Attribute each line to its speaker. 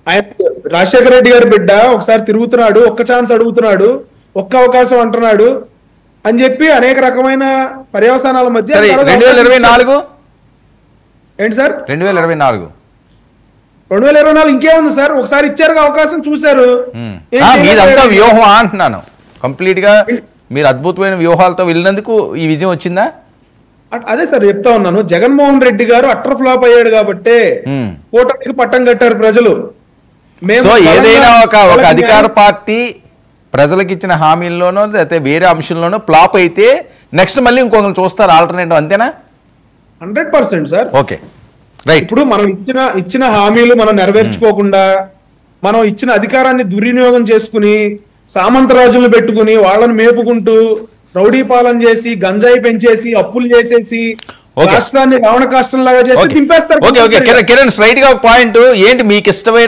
Speaker 1: ఆయన రాజశేఖర రెడ్డి గారి బిడ్డ ఒకసారి తిరుగుతున్నాడు, ఒక్క ఛాన్స్ అడుగుతున్నాడు, ఒక్క అవకాశం అంటున్నాడు అని చెప్పి అనేక రకమైన పర్యవసానాల మధ్య
Speaker 2: 2024
Speaker 1: ఏంటి సార్
Speaker 2: 2024
Speaker 1: 2024 ఇంకేముంది సార్? ఒకసారి ఇచ్చారు అవకాశం, చూశారు.
Speaker 2: మీదంతా వ్యూహం అంటున్నాను. కంప్లీట్ గా మీరు అద్భుతమైన వ్యూహాలతో వెళ్ళినందుకు ఈ విజయం వచ్చిందా?
Speaker 1: అదే సార్ చెప్తా ఉన్నాను. జగన్మోహన్ రెడ్డి గారు అట్టర్ ఫ్లాప్ అయ్యాడు కాబట్టి కూటమికి పట్టం కట్టారు ప్రజలు.
Speaker 2: సో ఏదైనా ఒక అధికార పార్టీ ప్రజలకు ఇచ్చిన హామీల్లోనో లేకపోతే వేరే అంశంలోనో ఫ్లాప్ అయితే నెక్స్ట్ మళ్ళీ ఇంకొకరు చూస్తారు ఆల్టర్నేటివ్, అంతేనా?
Speaker 1: 100% సార్.
Speaker 2: Okay, right.
Speaker 1: ఇప్పుడు మనం ఇచ్చిన హామీలు మనం నెరవేర్చుకోకుండా, మనం ఇచ్చిన అధికారాన్ని దుర్వినియోగం చేసుకుని, సామంతరాజులను పెట్టుకుని వాళ్ళని మేపుకుంటూ రౌడీ పాలన చేసి, గంజాయి పెంచేసి, అప్పులు చేసేసి, రాష్ట్రాన్ని రావణ కాష్టం లాగా చేసి దింపేస్తారు.
Speaker 2: కిరణ్, స్ట్రైట్ గా పాయింట్ ఏంటి మీకు ఇష్టమైన